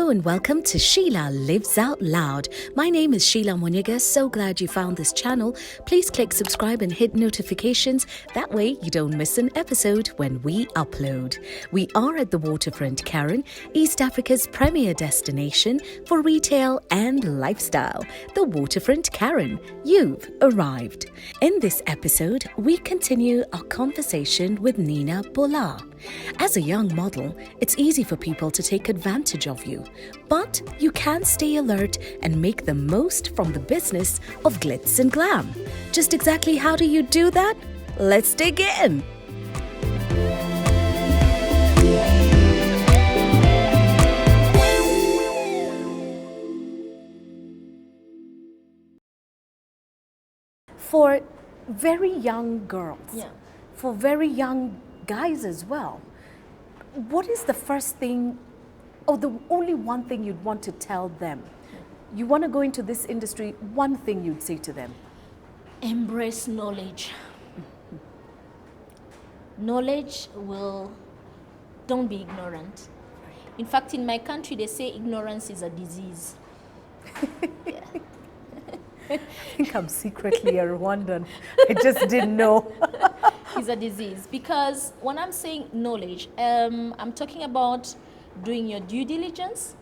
Hello and welcome to Sheila Lives Out Loud. My name is Sheila Monyega. So glad you found this channel. Please click subscribe and hit notifications. That way you don't miss an episode when we upload. We are at the Waterfront Karen, East Africa's premier destination for retail and lifestyle. The Waterfront Karen. You've arrived. In this episode, we continue our conversation with Nina Bola. As a young model, it's easy for people to take advantage of you, but you can stay alert and make the most from the business of glitz and glam. Just exactly how do you do that? Let's dig in. For very young girls, for very young guys as well, what is the first thing or the only one thing you'd want to tell them? You want to go into this industry, one thing you'd say to them? Embrace knowledge. Don't be ignorant. In fact, in my country, they say ignorance is a disease. I think I'm secretly a Rwandan. I just didn't know. It's a disease because when I'm saying knowledge, I'm talking about doing your due diligence.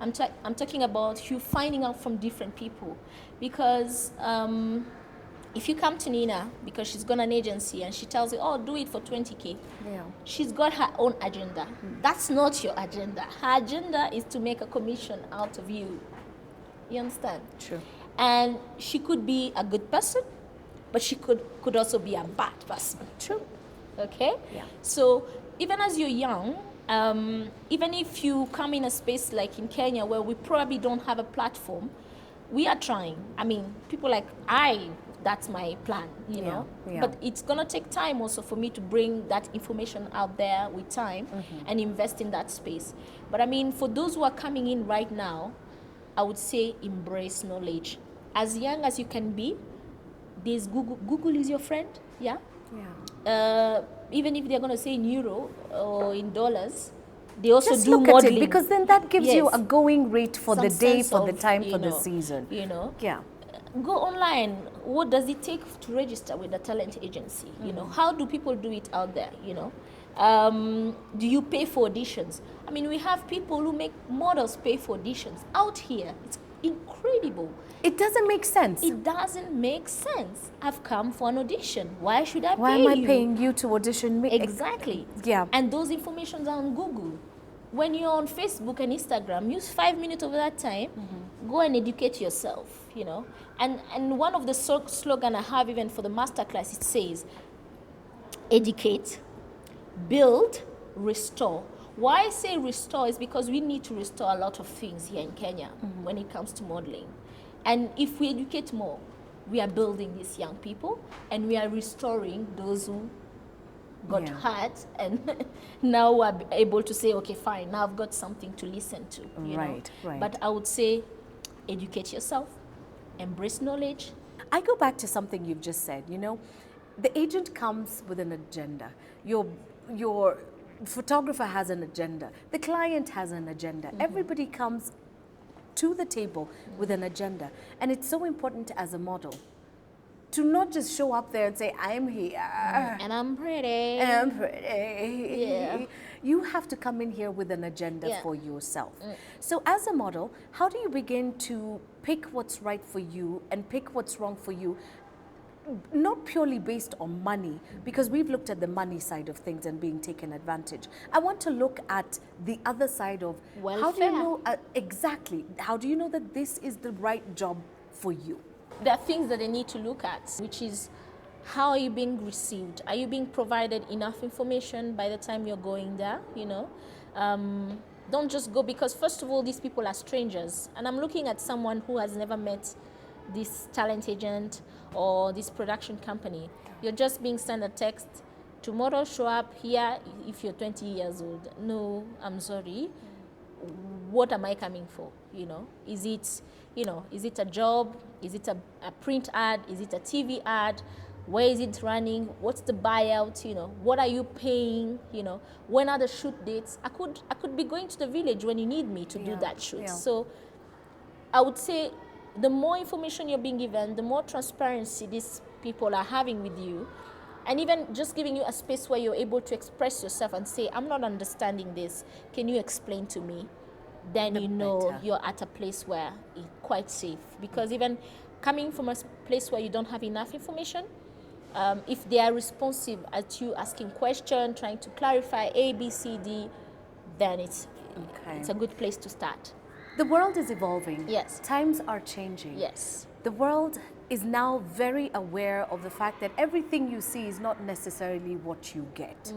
I'm talking about you finding out from different people, because if you come to Nina because she's got an agency and she tells you, oh, do it for 20K, she's got her own agenda. That's not your agenda. Her agenda is to make a commission out of you. You understand? True. And she could be a good person, but she could also be a bad person. True. Okay? Yeah. So even as you're young, even if you come in a space like in Kenya where we probably don't have a platform, we are trying. I mean, people like that's my plan, you know? Yeah. But it's gonna take time also for me to bring that information out there with time and invest in that space. But I mean, for those who are coming in right now, I would say embrace knowledge. As young as you can be, there's Google. Google is your friend, yeah? Yeah. Even if they're going to say in euro or in dollars, they also just do look modeling. at it, because then that gives you a going rate for Some the day, sense for the of, time, for the know, season. You know? Yeah. Go online. What does it take to register with a talent agency? You know, how do people do it out there? You know, do you pay for auditions? I mean, we have people who make models pay for auditions out here. It's incredible. It doesn't make sense. It doesn't make sense. I've come for an audition. Why should I Why pay you? am I paying you to audition me? Exactly. Yeah. And those informations are on Google. When you're on Facebook and Instagram, use 5 minutes of that time, go and educate yourself, you know. And one of the slogan I have even for the masterclass, it says, educate, build, restore. Why I say restore is because we need to restore a lot of things here in Kenya when it comes to modeling. And if we educate more, we are building these young people and we are restoring those who got hurt and now are able to say, okay, fine, now I've got something to listen to. You know? Right. But I would say educate yourself, embrace knowledge. I go back to something you've just said, you know, the agent comes with an agenda. Your photographer has an agenda. The client has an agenda. Everybody comes to the table with an agenda. And it's so important as a model to not just show up there and say, I'm here. And I'm pretty. And I'm pretty. Yeah. You have to come in here with an agenda for yourself. So as a model, how do you begin to pick what's right for you and pick what's wrong for you? Not purely based on money, because we've looked at the money side of things and being taken advantage. I want to look at the other side of welfare. How do you know exactly? How do you know that this is the right job for you? There are things that they need to look at, which is how are you being received? Are you being provided enough information by the time you're going there? You know, don't just go because first of all, these people are strangers, and I'm looking at someone who has never met this talent agent or this production company. You're just being sent a text, tomorrow show up here if you're 20 years old. No, I'm sorry. What am I coming for? You know, is it a job? Is it a print ad? Is it a TV ad? Where is it running? What's the buyout? You know, what are you paying? You know, when are the shoot dates? I could be going to the village when you need me to do that shoot. So I would say the more information you're being given, the more transparency these people are having with you, and even just giving you a space where you're able to express yourself and say, I'm not understanding this. Can you explain to me? Then you know you're at a place where it's quite safe. Because even coming from a place where you don't have enough information, if they are responsive at you asking questions, trying to clarify A, B, C, D, then it's a good place to start. The world is evolving. Yes. Times are changing. Yes. The world is now very aware of the fact that everything you see is not necessarily what you get.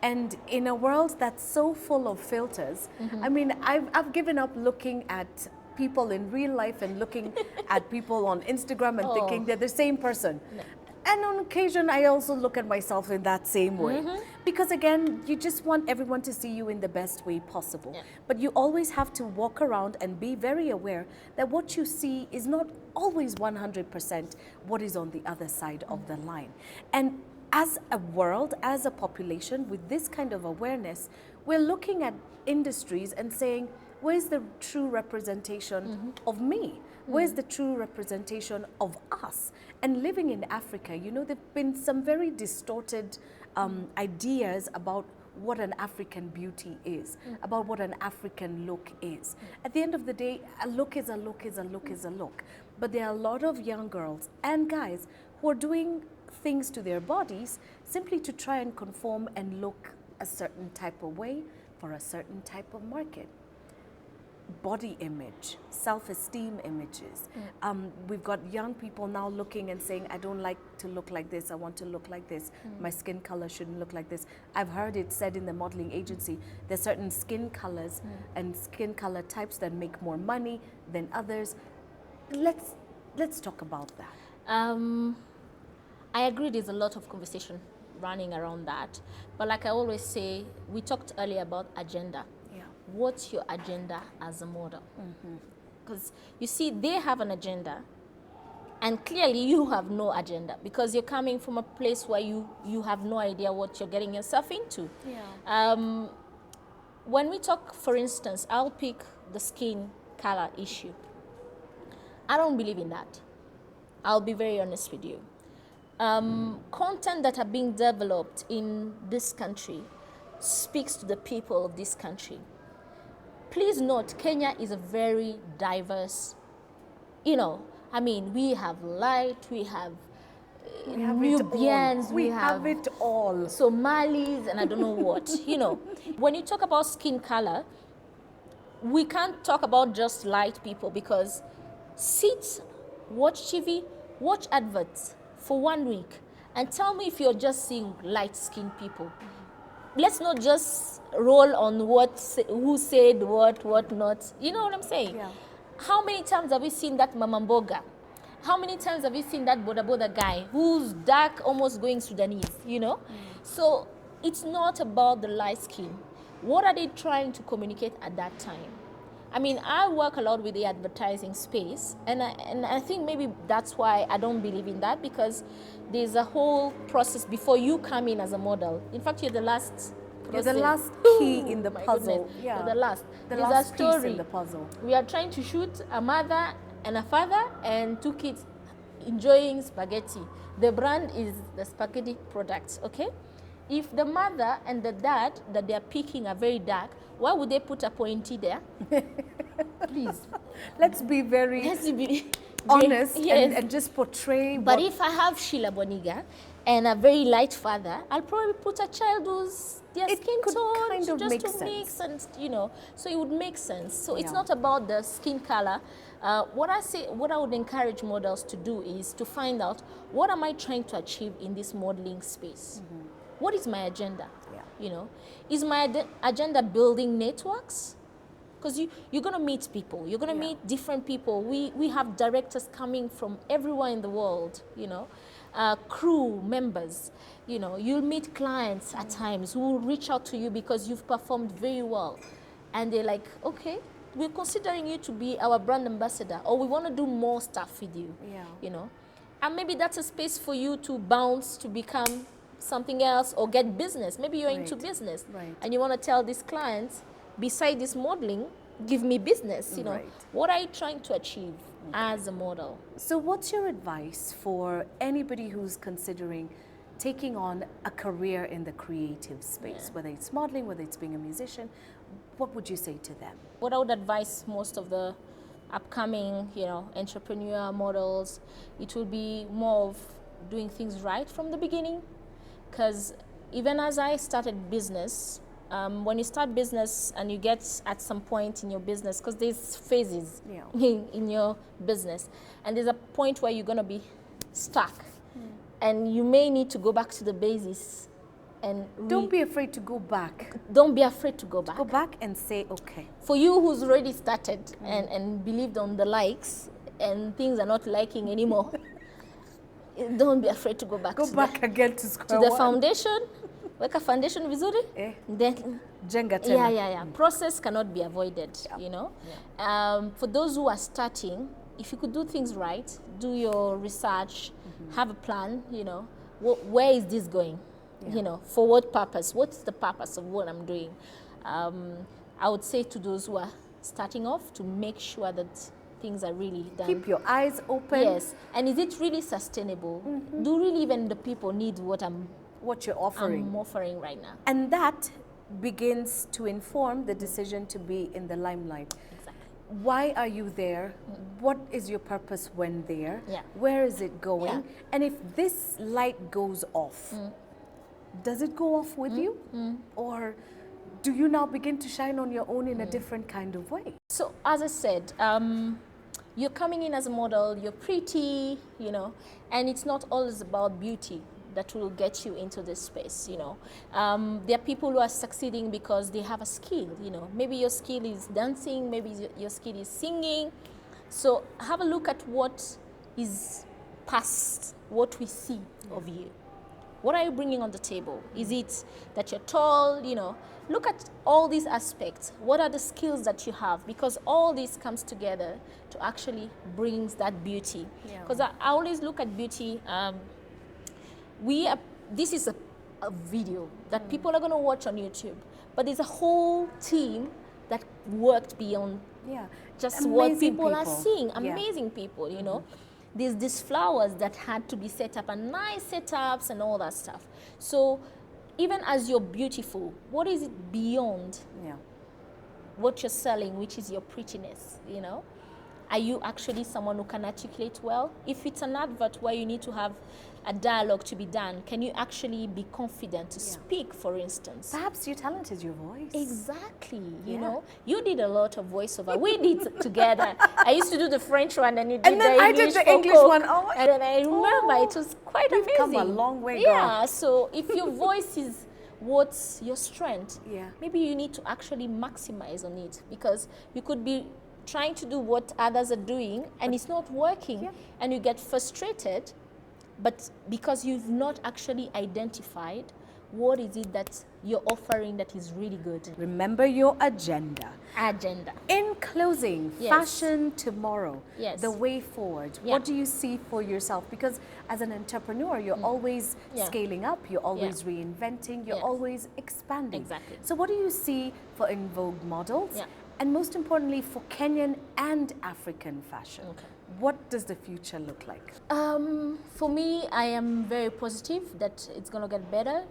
And in a world that's so full of filters, I mean, I've given up looking at people in real life and looking at people on Instagram and thinking they're the same person. No. And on occasion, I also look at myself in that same way. Because again, you just want everyone to see you in the best way possible. Yeah. But you always have to walk around and be very aware that what you see is not always 100% what is on the other side of the line. And as a world, as a population, with this kind of awareness, we're looking at industries and saying, where's the true representation of me? Where's the true representation of us? And living in Africa, you know, there have been some very distorted ideas about what an African beauty is, about what an African look is. At the end of the day, a look is a look is a look is a look. But there are a lot of young girls and guys who are doing things to their bodies simply to try and conform and look a certain type of way for a certain type of market. Body image, self-esteem images. We've got young people now looking and saying, I don't like to look like this, I want to look like this. My skin color shouldn't look like this. I've heard it said in the modeling agency, there's certain skin colors and skin color types that make more money than others. Let's talk about that. I agree there's a lot of conversation running around that. But like I always say, we talked earlier about agenda. What's your agenda as a model? Because you see, they have an agenda, and clearly you have no agenda because you're coming from a place where you have no idea what you're getting yourself into. When we talk, for instance, I'll pick the skin color issue. I don't believe in that. I'll be very honest with you. Content that are being developed in this country speaks to the people of this country. Please note, Kenya is a very diverse, I mean, we have light, we have Nubians, we have it all. Somalis, and I don't know what, When you talk about skin color, we can't talk about just light people because sit, watch TV, watch adverts for 1 week and tell me if you're just seeing light-skinned people. Let's not just roll on who said what not. You know what I'm saying? Yeah. How many times have we seen that Mama Mboga? How many times have we seen that Boda guy who's dark, almost going Sudanese, So it's not about the light skin. What are they trying to communicate at that time? I mean, I work a lot with the advertising space, and I think maybe that's why I don't believe in that, because there's a whole process before you come in as a model. In fact, you're the last. You're the last key in the puzzle. Yeah. You're the last. There's last a story piece in the puzzle. We are trying to shoot a mother and a father and 2 kids enjoying spaghetti. The brand is the spaghetti products, okay? If the mother and the dad that they are picking are very dark, why would they put a pointy there? Please. Let's be very honest and just portray. But if I have Sheila Boniga and a very light father, I'll probably put a child who's their skin tone kind of just make to sense. mix, and so it would make sense. So it's not about the skin color. What I would encourage models to do is to find out, what am I trying to achieve in this modeling space? What is my agenda? Is my agenda building networks? Because you're going to meet people. You're going to meet different people. We have directors coming from everywhere in the world, crew members. You'll meet clients at times who will reach out to you because you've performed very well. And they're like, okay, we're considering you to be our brand ambassador, or we want to do more stuff with you. And maybe that's a space for you to bounce to become something else or get business. Maybe you're into business and you want to tell these clients, beside this modeling, give me business. You know, what are you trying to achieve as a model? So what's your advice for anybody who's considering taking on a career in the creative space, whether it's modeling, whether it's being a musician? What would you say to them? What I would advise most of the upcoming, you know, entrepreneur models, it will be more of doing things right from the beginning. Because even as I started business, when you start business and you get at some point in your business, because there's phases in your business, and there's a point where you're going to be stuck. And you may need to go back to the basis. And don't be afraid to go back. Don't be afraid to go back. Go back and say, okay. For you who's already started and believed on the likes and things are not liking anymore, don't be afraid to go back. Go back again to square one. To the one. foundation. Weka foundation vizuri. Then jenga tena. Process cannot be avoided, you know. For those who are starting, if you could do things right, do your research, have a plan, you know, where is this going? You know, for what purpose? What's the purpose of what I'm doing? I would say to those who are starting off to make sure that things are really done. Keep your eyes open. Yes, and is it really sustainable? Do really even the people need what you're offering? I'm offering right now. And that begins to inform the decision to be in the limelight. Why are you there? What is your purpose when there? Where is it going? And if this light goes off, does it go off with you? Or do you now begin to shine on your own in a different kind of way? So as I said, you're coming in as a model, you're pretty, you know, and it's not always about beauty that will get you into this space, you know. There are people who are succeeding because they have a skill, you know. Maybe your skill is dancing, maybe your skill is singing. So have a look at what is past what we see of you. What are you bringing on the table? Is it that you're tall, you know? Look at all these aspects. What are the skills that you have? Because all this comes together to actually brings that beauty. Because I always look at beauty. This is a video that people are going to watch on YouTube, but there's a whole team that worked beyond just amazing what people are seeing. Amazing people, you know. There's these flowers that had to be set up and nice setups and all that stuff. So even as you're beautiful, what is it beyond what you're selling, which is your prettiness, you know? Are you actually someone who can articulate well? If it's an advert where you need to have a dialogue to be done, can you actually be confident to speak, for instance? Perhaps your talent is your voice. Exactly, you know. You did a lot of voiceover. We did together. I used to do the French one and you did the English. I did the English one. Oh, and then I remember it was quite amazing. Come a long way, girl. So if your voice is what's your strength, maybe you need to actually maximize on it, because you could be trying to do what others are doing and it's not working and you get frustrated, but because you've not actually identified what is it that you're offering that is really good. Remember your agenda. In closing, fashion tomorrow, the way forward. What do you see for yourself? Because as an entrepreneur, you're always scaling up, you're always reinventing, you're always expanding. So what do you see for In Vogue models? And most importantly, for Kenyan and African fashion, what does the future look like? For me, I am very positive that it's going to get better.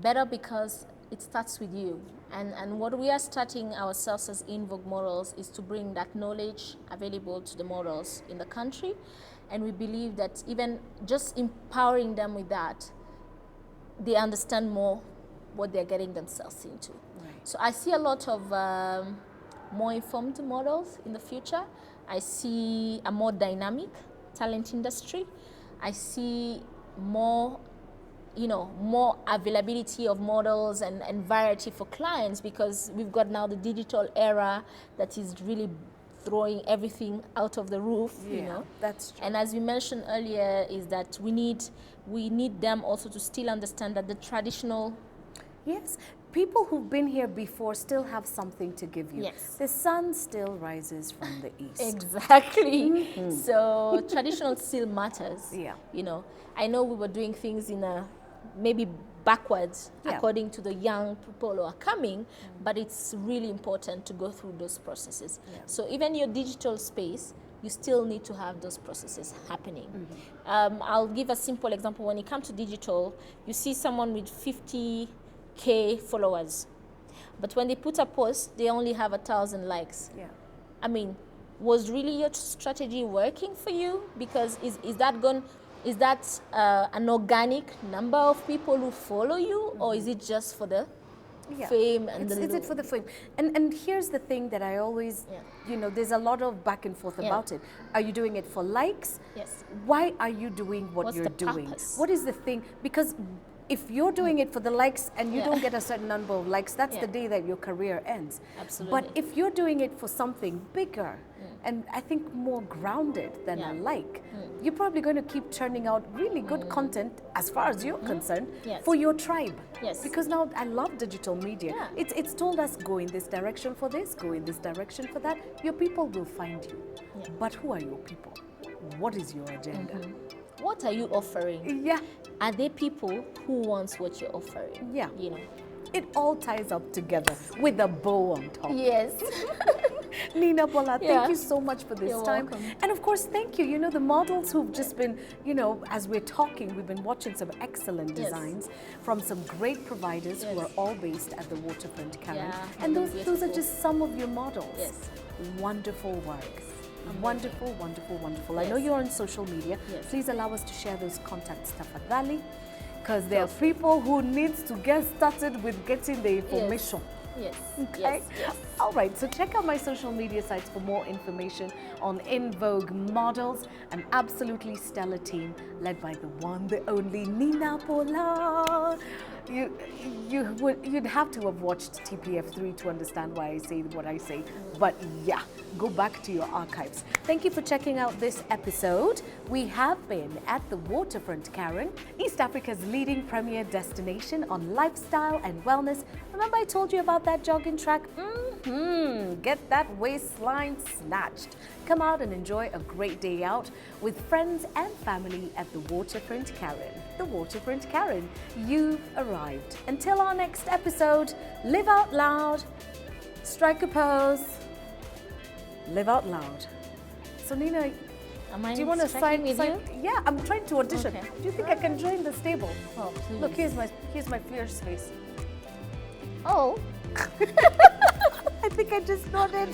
Better because it starts with you. And what we are starting ourselves as In Vogue models is to bring that knowledge available to the models in the country. And we believe that even just empowering them with that, they understand more what they're getting themselves into. So I see a lot of more informed models in the future. I see a more dynamic talent industry. I see more, you know, more availability of models and variety for clients, because we've got now the digital era that is really throwing everything out of the roof, you know. That's true. And as we mentioned earlier, is that we need them also to still understand that the traditional people who've been here before still have something to give you. Yes. The sun still rises from the east. Exactly. So traditional still matters. Yeah. You know, I know we were doing things in a maybe backwards according to the young people who are coming, but it's really important to go through those processes. Yeah. So even your digital space, you still need to have those processes happening. I'll give a simple example. When it comes to digital, you see someone with 50K followers, but when they put a post, they only have 1,000 likes. Yeah. I mean, was really your strategy working for you? Because is that an organic number of people who follow you, or is it just for the fame and is it for the fame? And here's the thing that I always, you know, there's a lot of back and forth about it. Are you doing it for likes? Yes. Why are you doing what What's you're the doing? purpose? What is the thing? Because if you're doing it for the likes and you don't get a certain number of likes, that's the day that your career ends. Absolutely. But if you're doing it for something bigger and I think more grounded than a like, you're probably going to keep churning out really good content as far as you're concerned for your tribe. Yes. Because now I love digital media. Yeah. It's told us go in this direction for this, go in this direction for that. Your people will find you. Yeah. But who are your people? What is your agenda? What are you offering? Yeah. Are they people who wants what you're offering? Yeah. You know. It all ties up together with a bow on top. Yes. Nina, Bola, thank you so much for this You're time. welcome. And of course, thank you. You know, the models who've just been, you know, as we're talking, we've been watching some excellent designs from some great providers who are all based at the waterfront, Karen. Yeah, and those are just some of your models. Yes. Wonderful work. Wonderful, wonderful, wonderful. I know you're on social media. Yes. Please allow us to share those contact stuff at Valley, because there are people who needs to get started with getting the information. Yes. Okay. Yes. Yes. All right. So check out my social media sites for more information on In Vogue models, an absolutely stellar team led by the one, the only Nina Bola. You'd have to have watched TPF3 to understand why I say what I say. But yeah, go back to your archives. Thank you for checking out this episode. We have been at the Waterfront, Karen, East Africa's leading premier destination on lifestyle and wellness. Remember I told you about that jogging track? Get that waistline snatched. Come out and enjoy a great day out with friends and family at the Waterfront, Karen. The Waterfront, Karen, you've arrived. Until our next episode, live out loud, strike a pose, live out loud. So Nina, do you want to sign with you? Yeah, I'm trying to audition. Okay. Do you think I can join the stable? Oh, please. Look, here's my fierce face. Oh. I think I just nodded.